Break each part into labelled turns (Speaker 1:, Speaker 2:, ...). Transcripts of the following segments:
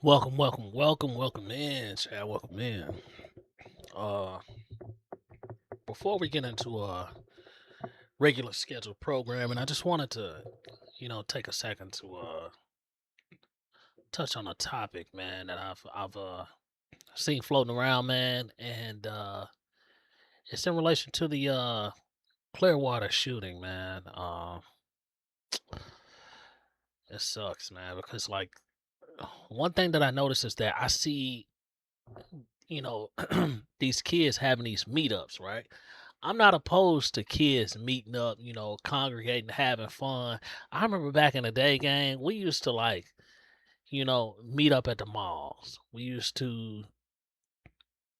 Speaker 1: Welcome in, Chad. Welcome in. Uh, before we get into regular scheduled programming, I just wanted to, take a second to touch on a topic, man, that I've seen floating around, man, and it's in relation to the Clearwater shooting, man. It sucks, man, because one thing that I noticed is that I see, you know, these kids having these meetups, right? I'm not opposed to kids meeting up, congregating, having fun. I remember back in the day, gang, we used to meet up at the malls. We used to,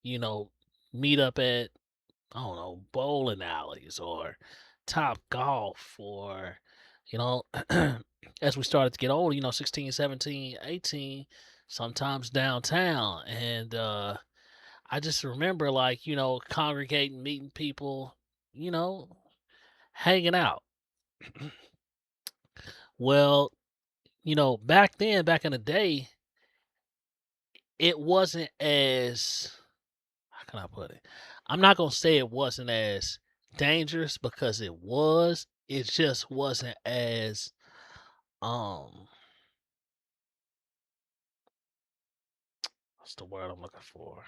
Speaker 1: you know, meet up at, I don't know, bowling alleys or Top Golf or, you know, as we started to get older, 16, 17, 18, sometimes downtown. And I just remember, congregating, meeting people, you know, hanging out. Well, back then, back in the day, it wasn't as, how can I put it? I'm not going to say it wasn't as dangerous because it was. It just wasn't as, um, what's the word I'm looking for?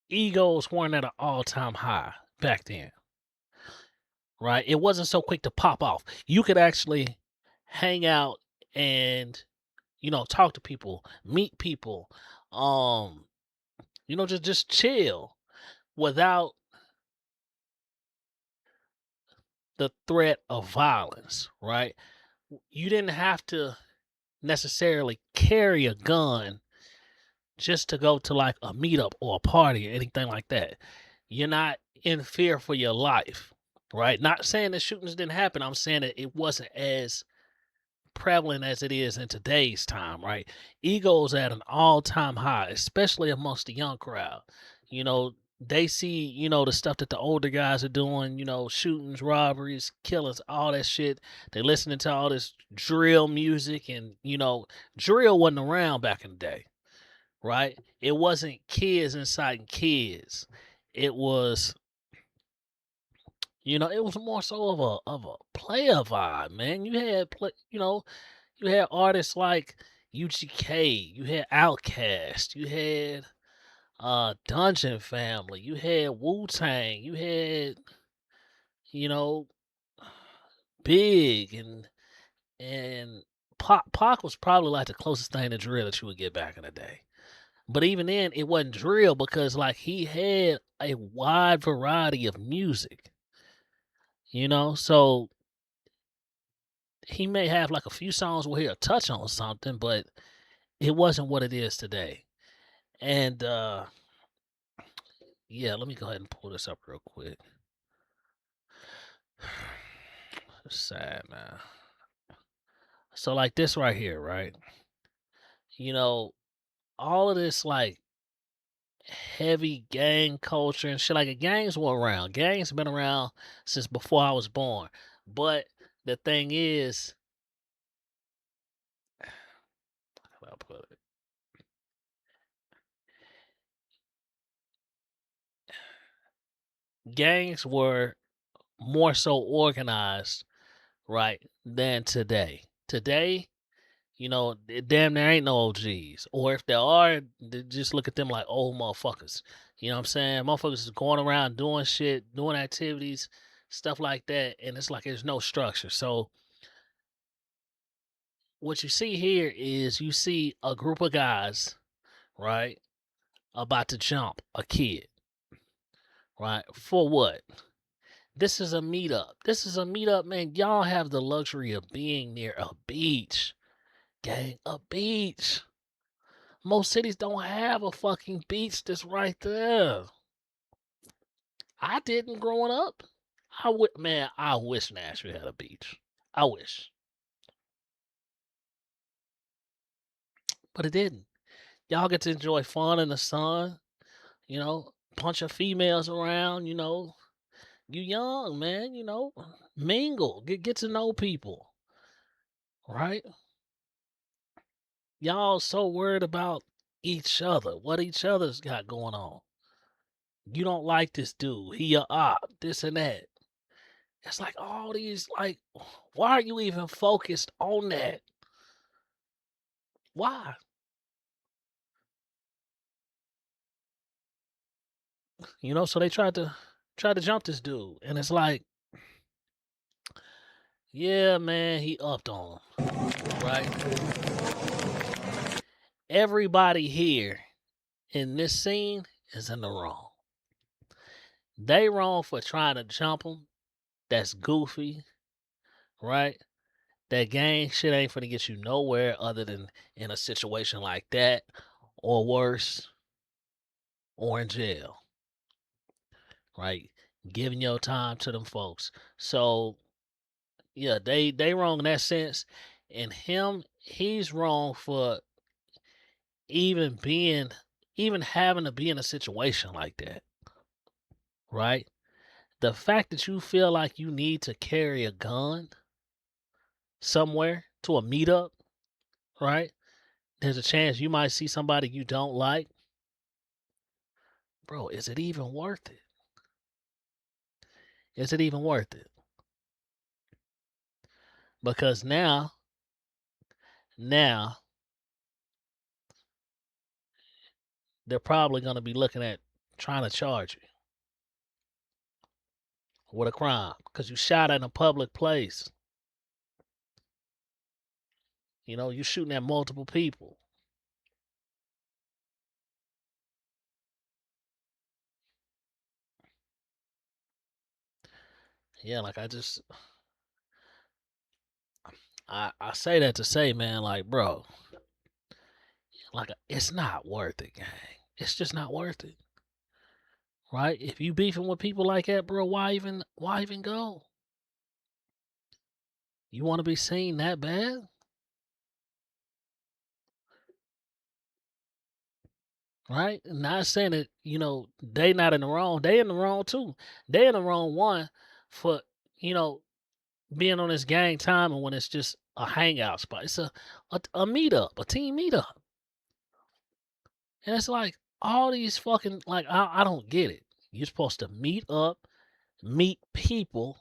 Speaker 1: Egos weren't at an all time high back then, right? It wasn't so quick to pop off. You could actually hang out and, talk to people, meet people, um, just chill without the threat of violence, right? You didn't have to necessarily carry a gun just to go to like a meetup or a party or anything like that. You're not in fear for your life, right? Not saying that shootings didn't happen. I'm saying that it wasn't as prevalent as it is in today's time, right? Egos at an all-time high, especially amongst the young crowd. You know, they see, the stuff that the older guys are doing, shootings, robberies, killings, all that shit. They're listening to all this drill music and, drill wasn't around back in the day, right? It wasn't kids inciting kids. It was, it was more so of a player vibe, man. You had artists like UGK, you had Outkast, you had Dungeon Family, you had Wu Tang, you had, you know, Big and Pac was probably like the closest thing to drill that you would get back in the day. But even then, it wasn't drill because like he had a wide variety of music, So he may have like a few songs where he'll touch on something, but it wasn't what it is today. And yeah, let me go ahead and pull this up real quick. It's sad, man. So like this right here, right? You know, all of this like heavy gang culture and shit. Like gangs were around. Gangs been around since before I was born. But the thing is, how do I put it? Gangs were more so organized, right, than today. Today, damn, there ain't no OGs. Or if there are, just look at them like old motherfuckers. You know what I'm saying? Motherfuckers is going around doing shit, doing activities, stuff like that, and it's like there's no structure. So what you see here is you see a group of guys, right, about to jump a kid, right? For what? This is a meetup. This is a meetup, man. Y'all have the luxury of being near a beach, gang, a beach. Most cities don't have a fucking beach that's right there. I didn't growing up. Man, I wish Nashville had a beach. I wish. But it didn't. Y'all get to enjoy fun in the sun, Bunch of females around, you young, man, mingle, get to know people, right? Y'all so worried about each other, what each other's got going on. You don't like this dude, he a op, this and that. It's like all these, like, why are you even focused on that? Why? So they tried to jump this dude, and it's like, yeah, man, he upped on him, right? Everybody here in this scene is in the wrong. They wrong for trying to jump him. That's goofy, right? That gang shit ain't finna get you nowhere other than in a situation like that, or worse, or in jail, right? Giving your time to them folks. So yeah, they wrong in that sense, and he's wrong for even being even having to be in a situation like that, right? The fact that you feel like you need to carry a gun somewhere to a meetup, right? There's a chance you might see somebody you don't like. Bro, is it even worth it? Is it even worth it? Because now they're probably going to be looking at trying to charge you with a crime because you shot in a public place. You shooting at multiple people. Yeah, like I say that to say, man, like, bro, like it's not worth it, gang. It's just not worth it, right? If you beefing with people like that, bro, why even go? You want to be seen that bad, right? Not saying that they not in the wrong. They in the wrong too. They in the wrong one for you know being on this gang time and when it's just a hangout spot. It's a meetup, a team meetup. And it's like all these fucking like I don't get it. You're supposed to meet up, meet people,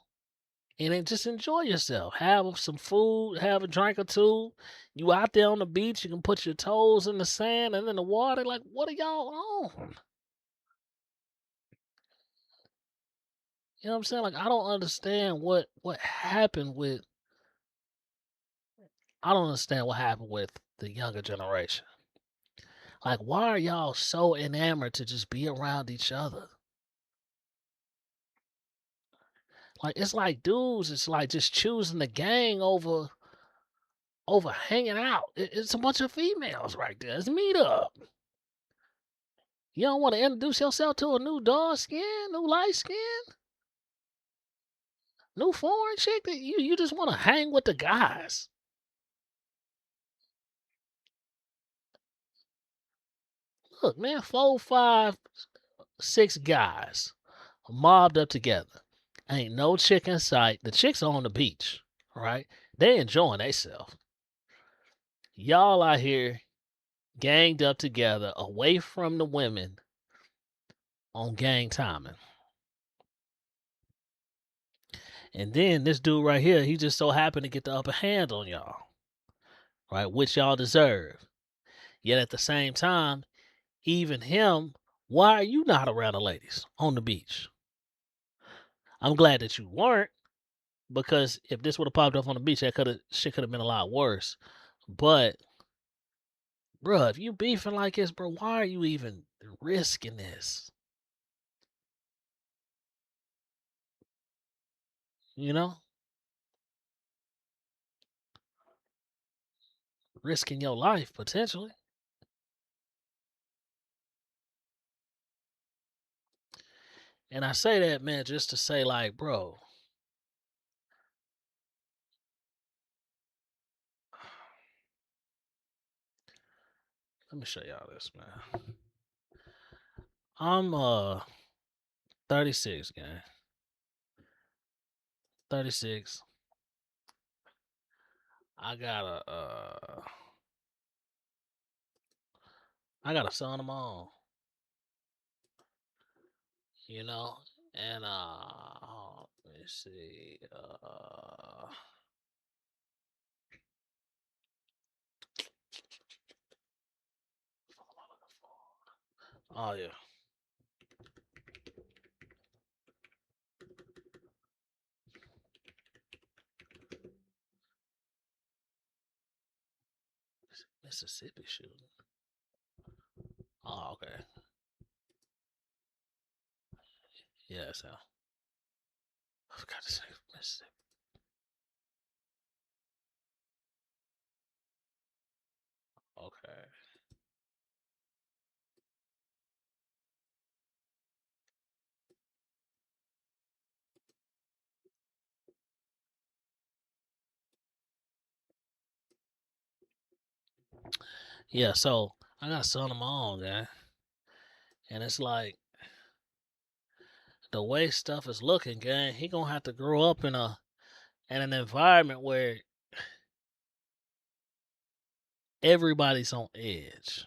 Speaker 1: and then just enjoy yourself. Have some food, have a drink or two. You out there on the beach, you can put your toes in the sand and in the water. Like, what are y'all on? You know what I'm saying? Like, I don't understand what happened with. I don't understand what happened with the younger generation. Like, why are y'all so enamored to just be around each other? Like, it's like dudes, it's like just choosing the gang over hanging out. It's a bunch of females right there. It's meet up. You don't want to introduce yourself to a new dark skin, new light skin, new foreign chick. That you just want to hang with the guys. Look, man, 4, 5, 6 guys mobbed up together. Ain't no chick in sight. The chicks are on the beach, right? They enjoying themselves. Y'all out here ganged up together away from the women on gang timing. And then this dude right here, he just so happened to get the upper hand on y'all, right? Which y'all deserve. Yet at the same time, even him, why are you not around the ladies on the beach? I'm glad that you weren't, because if this would have popped up on the beach, shit could have been a lot worse. But bruh, if you beefing like this, bro, why are you even risking this? You know, risking your life potentially. And I say that, man, just to say, like, bro, let me show y'all this, man. I'm 36, gang. 36. I got a son of my own, you know, and let me see, oh yeah, Mississippi shooting. Oh, okay. Yeah, so I forgot to say Mississippi. Okay. Yeah, so I got a son of my own, gang, and it's like the way stuff is looking, gang. He gonna have to grow up in an environment where everybody's on edge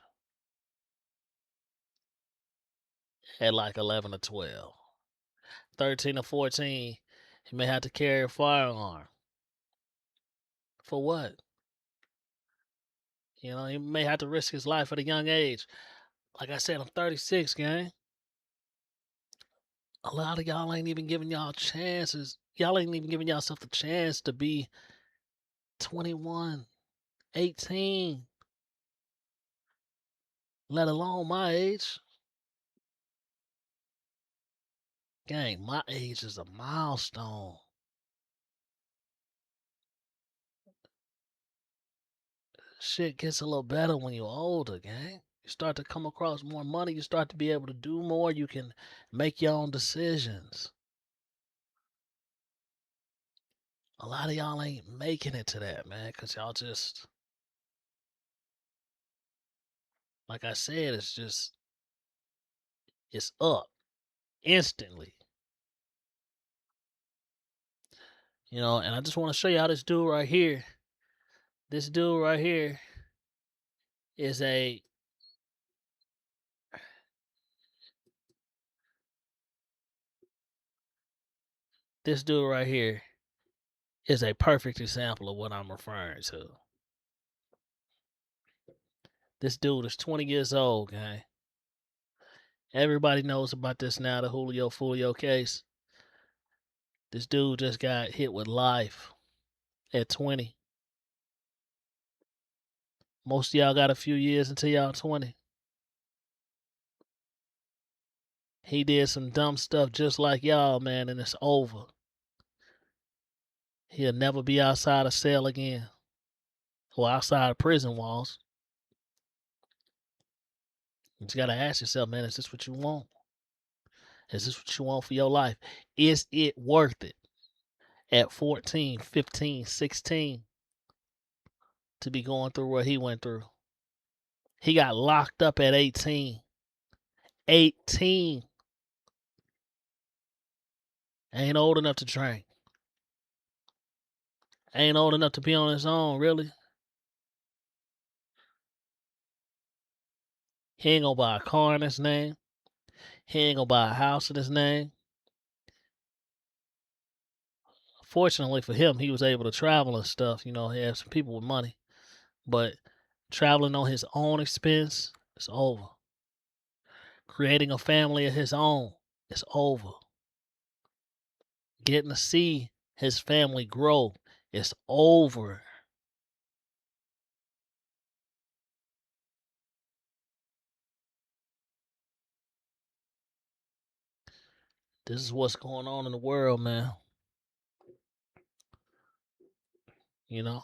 Speaker 1: at like 11 or 12. 13 or 14, he may have to carry a firearm. For what? You know, he may have to risk his life at a young age. Like I said, I'm 36, gang. A lot of y'all ain't even giving y'all chances. Y'all ain't even giving yourself the chance to be 21, 18, let alone my age. Gang, my age is a milestone. Shit gets a little better when you're older, gang. You start to come across more money. You start to be able to do more. You can make your own decisions. A lot of y'all ain't making it to that, man, because y'all just, like I said, it's up instantly. You know, and I just want to show you how this dude right here, is a, this dude right here is a perfect example of what I'm referring to. This dude is 20 years old, gang. Everybody knows about this now, the Julio Fulio case. This dude just got hit with life at 20. Most of y'all got a few years until y'all 20. He did some dumb stuff just like y'all, man, and it's over. He'll never be outside a cell again or outside of prison walls. You just gotta ask yourself, man, is this what you want? Is this what you want for your life? Is it worth it at 14, 15, 16 to be going through what he went through? He got locked up at 18. 18. Ain't old enough to drink. Ain't old enough to be on his own, really. He ain't gonna buy a car in his name. He ain't gonna buy a house in his name. Fortunately for him, he was able to travel and stuff. You know, he had some people with money. But traveling on his own expense, it's over. Creating a family of his own, it's over. Getting to see his family grow, it's over. This is what's going on in the world, man. You know,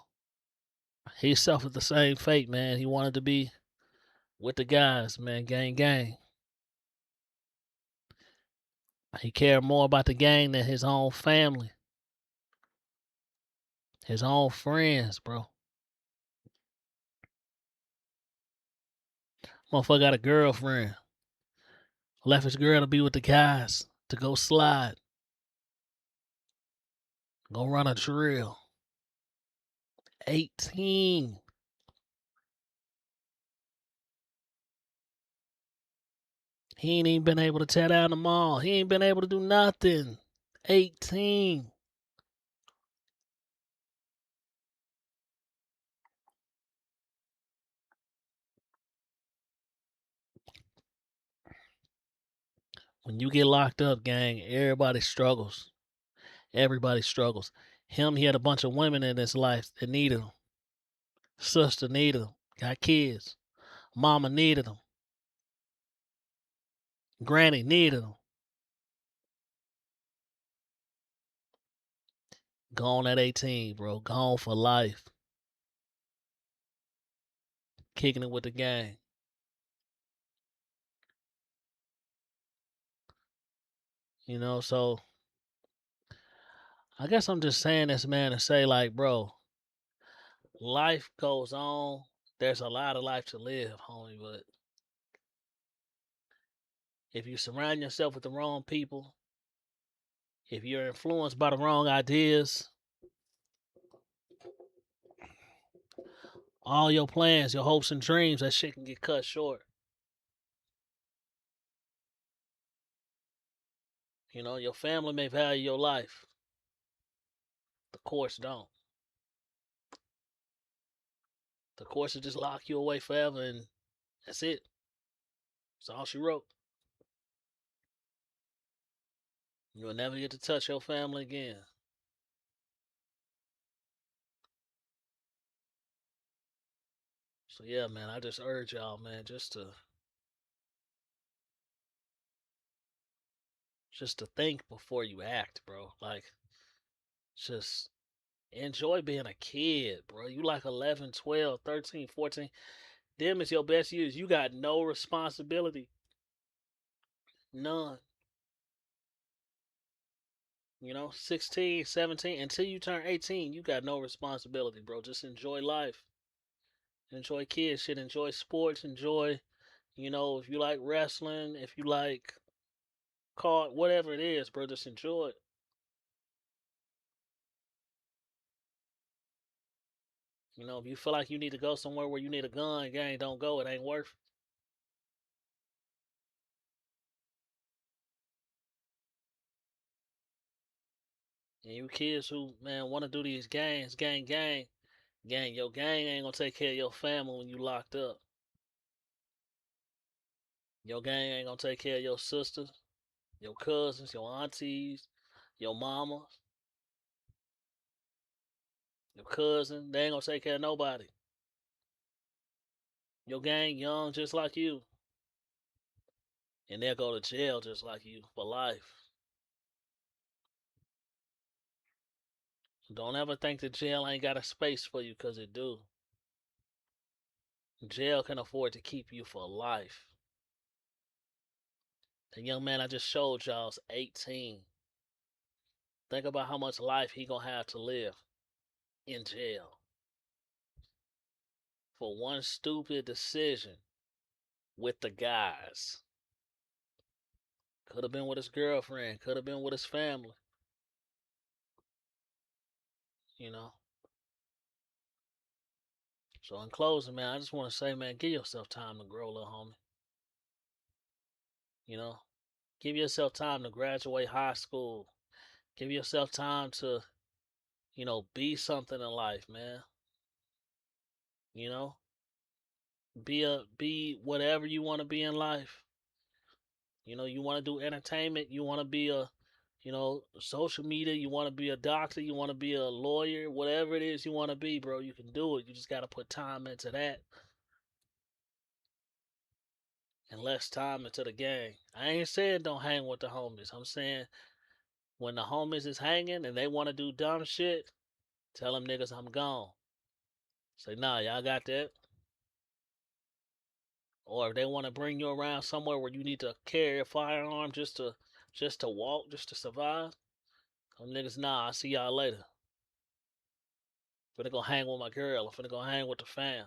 Speaker 1: he suffered the same fate, man. He wanted to be with the guys, man. Gang, gang. He cared more about the gang than his own family, his own friends, bro. Motherfucker got a girlfriend Left his girl to be with the guys to go slide, go run a drill. 18. He ain't even been able to tear down the mall. He ain't been able to do nothing. 18. When you get locked up, gang, everybody struggles. Everybody struggles. He had a bunch of women in his life that needed him. Sister needed him. Got kids. Mama needed him. Granny needed him. Gone at 18, bro. Gone for life. Kicking it with the gang. You know, so I guess I'm just saying this, man, to say, like, bro, life goes on. There's a lot of life to live, homie, but if you surround yourself with the wrong people, if you're influenced by the wrong ideas, all your plans, your hopes and dreams, that shit can get cut short. You know, your family may value your life. The courts don't. The courts will just lock you away forever and that's it. That's all she wrote. You'll never get to touch your family again. So yeah, man, I just urge y'all, man, just to think before you act, bro. Like, just enjoy being a kid, bro. You like 11, 12, 13, 14. Them is your best years. You got no responsibility. None. You know, 16, 17, until you turn 18, you got no responsibility, bro. Just enjoy life. Enjoy kids shit. Enjoy sports. Enjoy, if you like wrestling, if you like card, whatever it is, bro, just enjoy it. If you feel like you need to go somewhere where you need a gun, gang, don't go. It ain't worth it. And you kids who, man, want to do these gangs, gang, your gang ain't gonna take care of your family when you locked up. Your gang ain't gonna take care of your sisters, your cousins, your aunties, your mamas, your cousin. They ain't gonna take care of nobody. Your gang young just like you, and they'll go to jail just like you for life. Don't ever think that jail ain't got a space for you, cause it do. Jail can afford to keep you for life. The young man I just showed y'all's 18. Think about how much life he gonna have to live in jail for one stupid decision with the guys. Could have been with his girlfriend, could have been with his family, you know. So in closing, man, I just want to say, man, give yourself time to grow, little homie. You know, give yourself time to graduate high school. Give yourself time to, be something in life, man. You know, be whatever you want to be in life. You want to do entertainment. You want to be social media. You want to be a doctor. You want to be a lawyer. Whatever it is you want to be, bro, you can do it. You just got to put time into that and less time into the gang. I ain't saying don't hang with the homies. I'm saying when the homies is hanging and they want to do dumb shit, tell them niggas I'm gone. Say, nah, y'all got that. Or if they want to bring you around somewhere where you need to carry a firearm just to walk, just to survive, them niggas, nah, I'll see y'all later. Finna go hang with my girl. I'm finna go hang with the fam.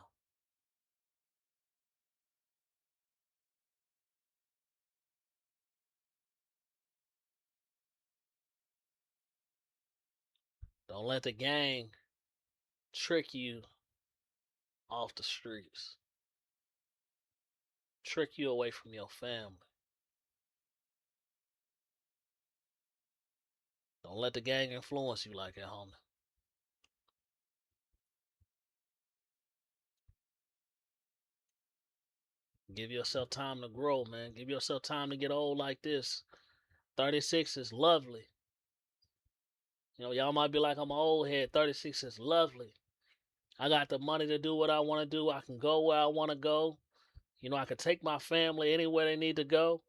Speaker 1: Don't let the gang trick you off the streets, trick you away from your family. Don't let the gang influence you like that, homie. Give yourself time to grow, man. Give yourself time to get old like this. 36 is lovely. You know, y'all might be like, I'm an old head. 36 is lovely. I got the money to do what I want to do. I can go where I want to go. You know, I can take my family anywhere they need to go.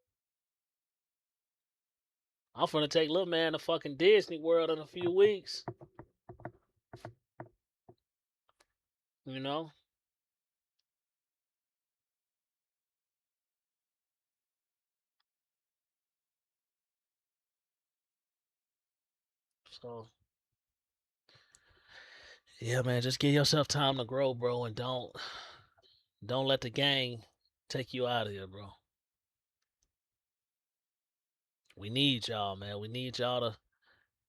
Speaker 1: I'm finna take little man to fucking Disney World in a few weeks. You know? So, yeah, man, just give yourself time to grow, bro, and don't let the gang take you out of here, bro. We need y'all, man. We need y'all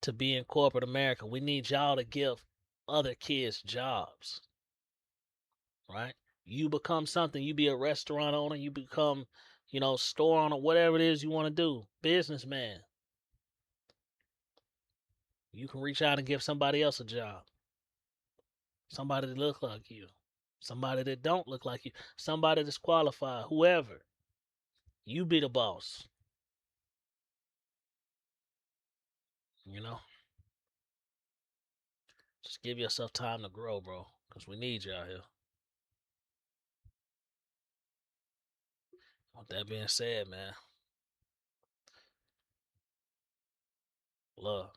Speaker 1: to be in corporate America. We need y'all to give other kids jobs, right? You become something. You be a restaurant owner. You become, store owner, whatever it is you want to do. Businessman. You can reach out and give somebody else a job. Somebody that look like you. Somebody that don't look like you. Somebody that's qualified. Whoever. You be the boss. You know? Just give yourself time to grow, bro. Because we need you out here. With that being said, man. Love.